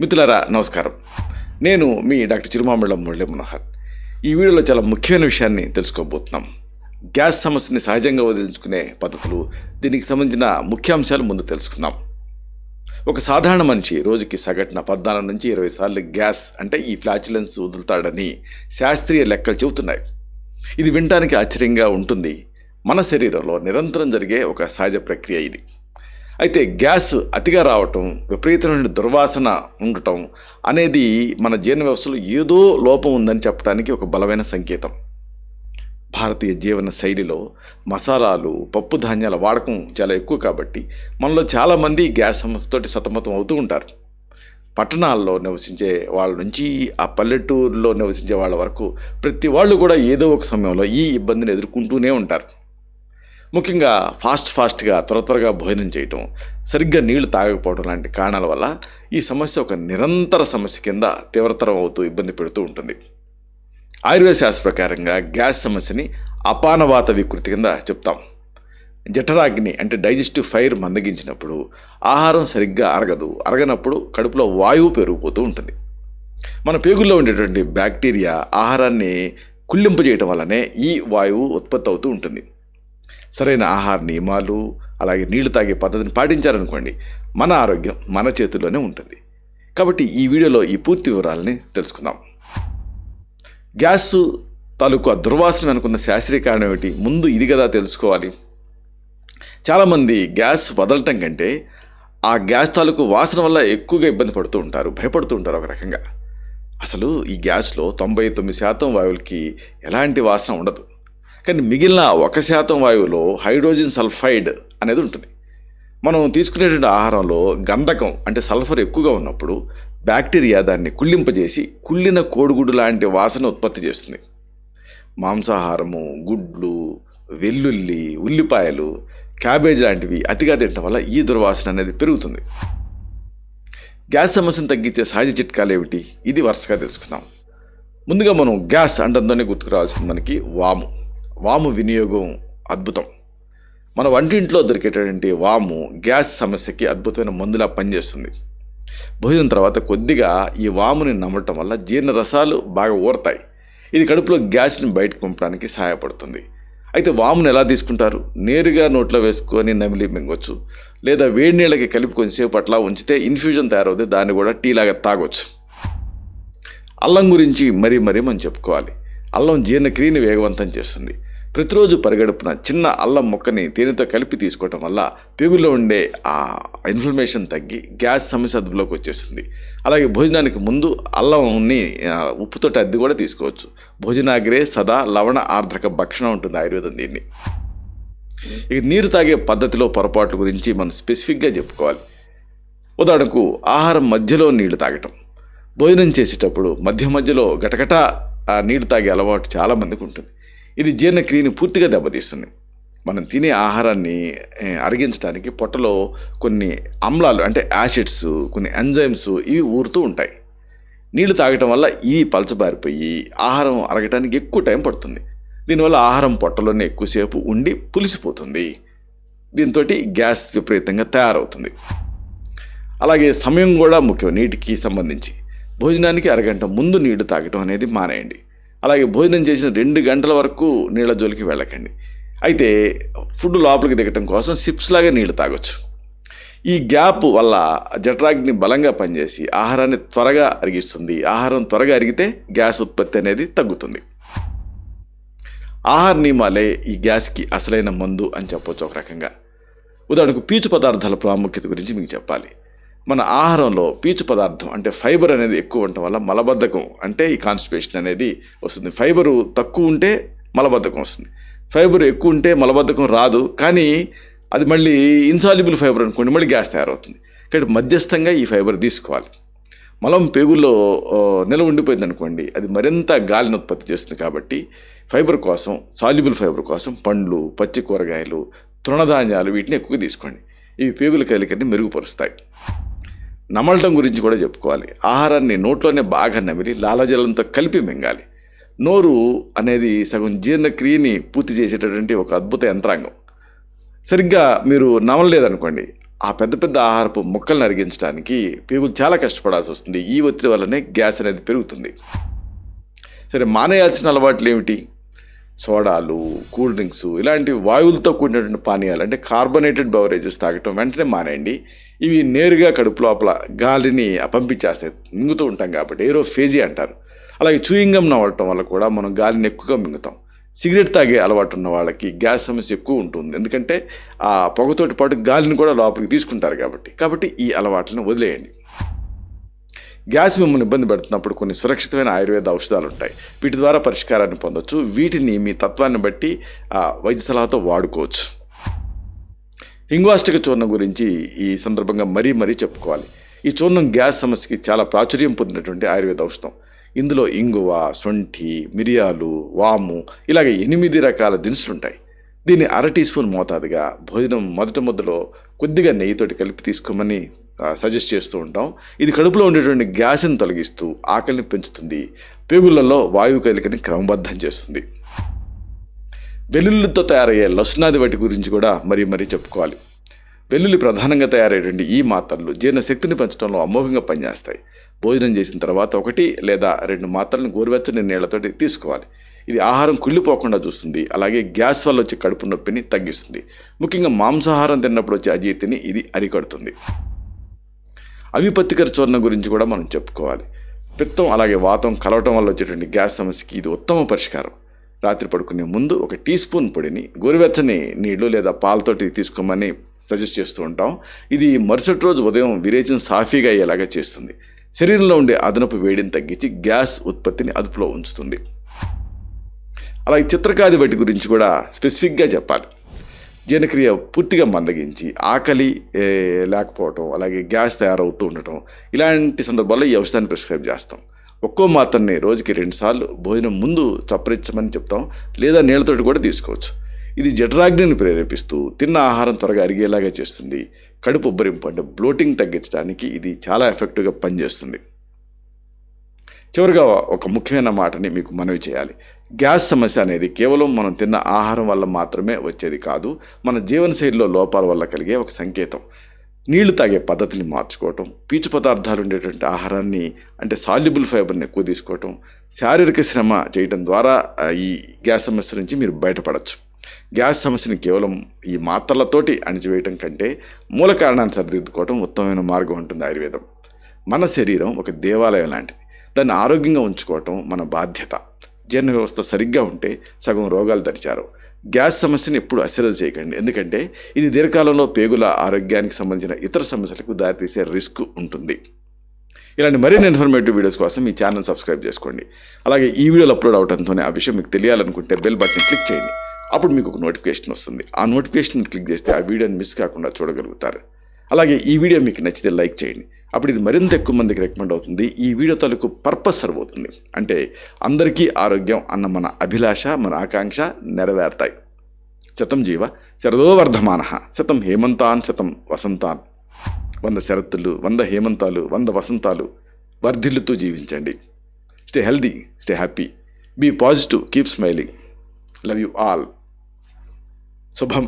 మిత్రులారా నమస్కారం. నేను మీ డాక్టర్ చిరుమామిళ్ళ మురళీ మనోహర్. ఈ వీడియోలో చాలా ముఖ్యమైన విషయాన్ని తెలుసుకోబోతున్నాం. గ్యాస్ సమస్యని సహజంగా వదిలించుకునే పద్ధతులు, దీనికి సంబంధించిన ముఖ్యాంశాలు ముందు తెలుసుకుందాం. ఒక సాధారణ మనిషి రోజుకి సగటున 14 నుంచి 20 సార్లు గ్యాస్ అంటే ఈ ఫ్లాచులెన్స్ వదులుతాడని శాస్త్రీయ లెక్కలు చెబుతున్నాయి. ఇది వినటానికి ఆశ్చర్యంగా ఉంటుంది. మన శరీరంలో నిరంతరం జరిగే ఒక సహజ ప్రక్రియ ఇది. అయితే గ్యాస్ అతిగా రావటం, విపరీతమైన దుర్వాసన ఉండటం అనేది మన జీర్ణ వ్యవస్థలో ఏదో లోపం ఉందని చెప్పడానికి ఒక బలమైన సంకేతం. భారతీయ జీవన శైలిలో మసాలాలు, పప్పు ధాన్యాల వాడకం చాలా ఎక్కువ కాబట్టి మనలో చాలామంది గ్యాస్ సమస్యతోటి సతమతం అవుతూ ఉంటారు. పట్టణాల్లో నివసించే వాళ్ళ నుంచి ఆ పల్లెటూరులో నివసించే వాళ్ళ వరకు ప్రతి వాళ్ళు కూడా ఏదో ఒక సమయంలో ఈ ఇబ్బందిని ఎదుర్కొంటూనే ఉంటారు. ముఖ్యంగా ఫాస్ట్గా త్వరగా భోజనం చేయటం, సరిగ్గా నీళ్లు తాగకపోవడం లాంటి కారణాల వల్ల ఈ సమస్య ఒక నిరంతర సమస్య కింద తీవ్రతరం అవుతూ ఇబ్బంది పెడుతూ ఉంటుంది. ఆయుర్వేద శాస్త్ర ప్రకారంగా గ్యాస్ సమస్యని అపానవాత వికృతి కింద చెప్తాం. జఠరాగ్ని అంటే డైజెస్టివ్ ఫైర్ మందగించినప్పుడు ఆహారం సరిగ్గా అరగనప్పుడు కడుపులో వాయువు పెరిగిపోతూ ఉంటుంది. మన పేగుల్లో ఉండేటువంటి బ్యాక్టీరియా ఆహారాన్ని కుళ్ళింపజేయటం వల్లనే ఈ వాయువు ఉత్పత్తి అవుతూ ఉంటుంది. సరైన ఆహార నియమాలు, అలాగే నీళ్లు తాగే పద్ధతిని పాటించారనుకోండి, మన ఆరోగ్యం మన చేతుల్లోనే ఉంటుంది. కాబట్టి ఈ వీడియోలో ఈ పూర్తి వివరాలని తెలుసుకుందాం. గ్యాస్ తాలూకు దుర్వాసన అనుకున్న శాస్త్రీయ కారణం ఏమిటి? ముందు ఇది కదా తెలుసుకోవాలి. చాలామంది గ్యాస్ వదలటం కంటే ఆ గ్యాస్ తాలూకు వాసన వల్ల ఎక్కువగా ఇబ్బంది పడుతూ ఉంటారు, భయపడుతూ ఉంటారు ఒక రకంగా. అసలు ఈ గ్యాస్లో 99% వాయువులకి ఎలాంటి వాసన ఉండదు. కానీ మిగిలిన 1% వాయువులో హైడ్రోజన్ సల్ఫైడ్ అనేది ఉంటుంది. మనం తీసుకునేటువంటి ఆహారంలో గంధకం అంటే సల్ఫర్ ఎక్కువగా ఉన్నప్పుడు బ్యాక్టీరియా దాన్ని కుళ్ళింపజేసి కుళ్ళిన కోడిగుడ్డు లాంటి వాసన ఉత్పత్తి చేస్తుంది. మాంసాహారము, గుడ్లు, వెల్లుల్లి, ఉల్లిపాయలు, క్యాబేజ్ లాంటివి అతిగా తినడం వల్ల ఈ దుర్వాసన అనేది పెరుగుతుంది. గ్యాస్ సమస్యను తగ్గించే సహజ చిట్కాలు ఏమిటి? ఇది వరుసగా తెలుసుకుందాం. ముందుగా మనం గ్యాస్ అంటంతోనే గుర్తుకురావాల్సింది మనకి వాము వినియోగం అద్భుతం. మన వంటింట్లో దొరికేటటువంటి వాము గ్యాస్ సమస్యకి అద్భుతమైన మందులా పనిచేస్తుంది. భోజనం తర్వాత కొద్దిగా ఈ వాముని నమలటం వల్ల జీర్ణ రసాలు బాగా ఊరతాయి. ఇది కడుపులో గ్యాస్ని బయటకు పంపడానికి సహాయపడుతుంది. అయితే వామును ఎలా తీసుకుంటారు? నేరుగా నోట్లో వేసుకొని నమిలి మింగొచ్చు, లేదా వేడి నీళ్ళకి కలిపి కొంచెంసేపు అట్లా ఉంచితే ఇన్ఫ్యూజన్ తయారవుతుంది. దాన్ని కూడా టీ లాగా తాగొచ్చు. అల్లం గురించి మరీ మనం చెప్పుకోవాలి. అల్లం జీర్ణక్రియని వేగవంతం చేస్తుంది. ప్రతిరోజు పరిగడుపున చిన్న అల్లం ముక్కని తేనెతో కలిపి తీసుకోవటం వల్ల పేగుల్లో ఉండే ఆ ఇన్ఫ్లమేషన్ తగ్గి గ్యాస్ సమస్య అదుపులోకి వచ్చేస్తుంది. అలాగే భోజనానికి ముందు అల్లంని ఉప్పుతో అద్ది కూడా తీసుకోవచ్చు. భోజనాగ్రే సదా లవణ ఆర్ద్రక భక్షణం ఉంటుంది ఆయుర్వేదం దీన్ని. ఇక నీరు తాగే పద్ధతిలో పొరపాట్ల గురించి మనం స్పెసిఫిక్గా చెప్పుకోవాలి. ఉదాహరణకు ఆహారం మధ్యలో నీళ్లు తాగటం, భోజనం చేసేటప్పుడు మధ్యలో గటగట నీళ్లు తాగే అలవాటు చాలామందికి ఉంటుంది. ఇది జీర్ణక్రియని పూర్తిగా దెబ్బతీస్తుంది. మనం తినే ఆహారాన్ని అరిగించడానికి పొట్టలో కొన్ని ఆమ్లాలు అంటే యాసిడ్స్, కొన్ని ఎంజైమ్స్ ఇవి ఊరుతూ ఉంటాయి. నీళ్లు తాగటం వల్ల ఇవి పలచబారిపోయి ఆహారం అరగటానికి ఎక్కువ టైం పడుతుంది. దీనివల్ల ఆహారం పొట్టలోనే ఎక్కువసేపు ఉండి పులిసిపోతుంది. దీంతో గ్యాస్ విపరీతంగా తయారవుతుంది. అలాగే సమయం కూడా ముఖ్యం. నీటికి సంబంధించి భోజనానికి అరగంట ముందు నీళ్లు తాగటం అనేది మానేయండి. అలాగే భోజనం చేసిన 2 గంటల వరకు నీళ్ళ జోలికి వెళ్ళకండి. అయితే ఫుడ్ లోపలికి దిగటం కోసం సిప్స్ లాగా నీళ్లు తాగొచ్చు. ఈ గ్యాప్ వల్ల జఠరాగ్ని బలంగా పనిచేసి ఆహారాన్ని త్వరగా అరిగిస్తుంది. ఆహారం త్వరగా అరిగితే గ్యాస్ ఉత్పత్తి అనేది తగ్గుతుంది. ఆహార నియమాలే ఈ గ్యాస్కి అసలైన మందు అని చెప్పొచ్చు ఒక రకంగా. ఉదాహరణకు పీచు పదార్థాల ప్రాముఖ్యత గురించి మీకు చెప్పాలి. మన ఆహారంలో పీచు పదార్థం అంటే ఫైబర్ అనేది ఎక్కువ ఉండటం వల్ల మలబద్ధకం అంటే ఈ కాన్స్టిపేషన్ అనేది వస్తుంది. ఫైబరు తక్కువ ఉంటే మలబద్ధకం వస్తుంది. ఫైబర్ ఎక్కువ ఉంటే మలబద్ధకం రాదు, కానీ అది మళ్ళీ ఇన్సాల్యుబుల్ ఫైబర్ అనుకోండి, మళ్ళీ గ్యాస్ తయారవుతుంది. కాబట్టి మధ్యస్థంగా ఈ ఫైబర్ తీసుకోవాలి. మలం పేగుల్లో నిల్వ ఉండిపోయింది అనుకోండి, అది మరింత గాలిని ఉత్పత్తి చేస్తుంది. కాబట్టి ఫైబర్ కోసం, సాల్యుబుల్ ఫైబర్ కోసం పండ్లు, పచ్చి కూరగాయలు, తృణధాన్యాలు వీటిని ఎక్కువగా తీసుకోండి. ఇవి పేగుల కదలికని మెరుగుపరుస్తాయి. నమలటం గురించి కూడా చెప్పుకోవాలి. ఆహారాన్ని నోట్లోనే బాగా నమిలి లాలాజలంతో కలిపి మింగాలి. నోరు అనేది సగం జీర్ణక్రియని పూర్తి చేసేటటువంటి ఒక అద్భుత యంత్రాంగం. సరిగ్గా మీరు నమలలేదనుకోండి, ఆ పెద్ద పెద్ద ఆహారపు మొక్కలను అరిగించడానికి పేగులు చాలా కష్టపడాల్సి వస్తుంది. ఈ ఒత్తిడి వల్లనే గ్యాస్ అనేది పెరుగుతుంది. సరే, మానేయాల్సిన అలవాట్లు ఏమిటి? సోడాలు, కూల్ డ్రింక్స్ ఇలాంటి వాయువులతో కూడినటువంటి పానీయాలు అంటే కార్బొనేటెడ్ బెవరేజెస్ తాగటం వెంటనే మానేయండి. ఇవి నేరుగా కడుపు లోపల గాలిని పంపించేస్తాయి. మింగుతూ ఉంటాం కాబట్టి ఏరోఫేజీ అంటారు. అలాగే చూయింగ్ గమ్ నవ్వటం వల్ల కూడా మనం గాలిని ఎక్కువగా మింగుతాం. సిగరెట్ తాగే అలవాటు ఉన్న వాళ్ళకి గ్యాస్ సమస్య ఎక్కువ ఉంటుంది. ఎందుకంటే ఆ పొగతోటి పాటు గాలిని కూడా లోపలికి తీసుకుంటారు కాబట్టి ఈ అలవాట్లను వదిలేయండి. గ్యాస్ మిమ్మల్ని ఇబ్బంది పెడుతున్నప్పుడు కొన్ని సురక్షితమైన ఆయుర్వేద ఔషధాలు ఉంటాయి. వీటి ద్వారా పరిష్కారాన్ని పొందొచ్చు. వీటిని మీ తత్వాన్ని బట్టి వైద్య సలహాతో వాడుకోవచ్చు. హింగ్వాష్టక చూర్ణం గురించి ఈ సందర్భంగా మరీ చెప్పుకోవాలి. ఈ చూర్ణం గ్యాస్ సమస్యకి చాలా ప్రాచుర్యం పొందినటువంటి ఆయుర్వేద ఔషధం. ఇందులో ఇంగువ, శొంఠి, మిరియాలు, వాము ఇలాగ 8 రకాల దినుసులుంటాయి. దీన్ని 1/2 టీ స్పూన్ మోతాదుగా భోజనం మొదటి ముద్దలో కొద్దిగా నెయ్యితోటి కలిపి తీసుకోమని సజెస్ట్ చేస్తూ ఉంటాం. ఇది కడుపులో ఉండేటువంటి గ్యాస్ని తొలగిస్తూ ఆకలిని పెంచుతుంది. పేగులలో వాయువు కదలికని క్రమబద్ధం చేస్తుంది. వెల్లుల్లితో తయారయ్యే లసునాది వాటి గురించి కూడా మరీ చెప్పుకోవాలి. వెల్లుల్లి ప్రధానంగా తయారయ్యేటువంటి ఈ మాత్రలు జీర్ణశక్తిని పెంచడంలో అమోఘంగా పనిచేస్తాయి. భోజనం చేసిన తర్వాత 1 లేదా 2 మాత్రలను గోరువెచ్చని నీళ్లతోటి తీసుకోవాలి. ఇది ఆహారం కుళ్ళిపోకుండా చూస్తుంది. అలాగే గ్యాస్ వల్ల వచ్చే కడుపు నొప్పిని తగ్గిస్తుంది. ముఖ్యంగా మాంసాహారం తిన్నప్పుడు వచ్చే అజీర్తిని ఇది అరికడుతుంది. అవిపత్తికర చూర్ణం గురించి కూడా మనం చెప్పుకోవాలి. పిత్తం అలాగే వాతం కలవటం వల్ల వచ్చేటువంటి గ్యాస్ సమస్యకి ఇది ఉత్తమ పరిష్కారం. రాత్రి పడుకునే ముందు 1 టీ స్పూన్ పొడిని గోరువెచ్చని నీళ్లు లేదా పాలతోటి తీసుకోమని సజెస్ట్ చేస్తూ ఉంటాం. ఇది మరుసటి రోజు ఉదయం విరేచనం సాఫీగా అయ్యేలాగా చేస్తుంది. శరీరంలో ఉండే అదనపు వేడిని తగ్గించి గ్యాస్ ఉత్పత్తిని అదుపులో ఉంచుతుంది. అలాగే చిత్రకాది వాటి గురించి కూడా స్పెసిఫిక్గా చెప్పాలి. జీర్ణక్రియ పూర్తిగా మందగించి ఆకలి లేకపోవటం, అలాగే గ్యాస్ తయారవుతూ ఉండటం, ఇలాంటి సందర్భాల్లో ఈ ఔషధాన్ని ప్రిస్క్రైబ్ చేస్తాం. ఒక్కో మాత్రని రోజుకి 2 సార్లు భోజనం ముందు చప్పరించమని చెప్తాం, లేదా నీళ్ళతోటి కూడా తీసుకోవచ్చు. ఇది జఠరాగ్నిని ప్రేరేపిస్తూ తిన్న ఆహారం త్వరగా అరిగేలాగా చేస్తుంది. కడుపు ఉబ్బరింపు అంటే బ్లోటింగ్ తగ్గించడానికి ఇది చాలా ఎఫెక్టివ్గా పనిచేస్తుంది. చివరిగా ఒక ముఖ్యమైన మాటని మీకు మనవి చేయాలి. గ్యాస్ సమస్య అనేది కేవలం మనం తిన్న ఆహారం వల్ల మాత్రమే వచ్చేది కాదు. మన జీవనశైలిలో లోపాల వల్ల కలిగే ఒక సంకేతం. నీళ్లు తాగే పద్ధతిని మార్చుకోవటం, పీచు పదార్థాలు ఉండేటువంటి ఆహారాన్ని అంటే సాల్యుబుల్ ఫైబర్ని ఎక్కువ తీసుకోవటం, శారీరక శ్రమ చేయటం ద్వారా ఈ గ్యాస్ సమస్య నుంచి మీరు బయటపడవచ్చు. గ్యాస్ సమస్యని కేవలం ఈ మాత్రలతోటి అణిచివేయటం కంటే మూల కారణాన్ని సరిదిద్దుకోవటం ఉత్తమమైన మార్గం ఉంటుంది ఆయుర్వేదం. మన శరీరం ఒక దేవాలయం లాంటిది. దాన్ని ఆరోగ్యంగా ఉంచుకోవటం మన బాధ్యత. జీర్ణ వ్యవస్థ సరిగ్గా ఉంటే సగం రోగాలు దరిచారు. గ్యాస్ సమస్యను ఎప్పుడు అశ్రద్ధ చేయకండి. ఎందుకంటే ఇది దీర్ఘకాలంలో పేగుల ఆరోగ్యానికి సంబంధించిన ఇతర సమస్యలకు దారితీసే రిస్క్ ఉంటుంది. ఇలాంటి మరిన్ని ఇన్ఫర్మేటివ్ వీడియోస్ కోసం మీ ఛానల్ సబ్స్క్రైబ్ చేసుకోండి. అలాగే ఈ వీడియోలు అప్లోడ్ అవడంతోనే ఆ విషయం మీకు తెలియాలనుకుంటే బెల్ బటన్ క్లిక్ చేయండి. అప్పుడు మీకు ఒక నోటిఫికేషన్ వస్తుంది. ఆ నోటిఫికేషన్ క్లిక్ చేస్తే ఆ వీడియోని మిస్ కాకుండా చూడగలుగుతారు. అలాగే ఈ వీడియో మీకు నచ్చితే లైక్ చేయండి. అప్పుడు ఇది మరింత ఎక్కువ మందికి రికమెండ్ అవుతుంది. ఈ వీడియో తాలూకు పర్పస్ సర్వ్ అవుతుంది. అంటే అందరికీ ఆరోగ్యం అన్న మన అభిలాష, మన ఆకాంక్ష నెరవేరుతాయి. శతం జీవ శరదో వర్ధమానః, శతం హేమంతాన్ శతం వసంతాన్. 100 శరత్తులు, 100 హేమంతాలు, 100 వసంతాలు వర్ధిల్లుతూ జీవించండి. Stay healthy, stay happy, be positive, keep smiling. Love you all. శుభం.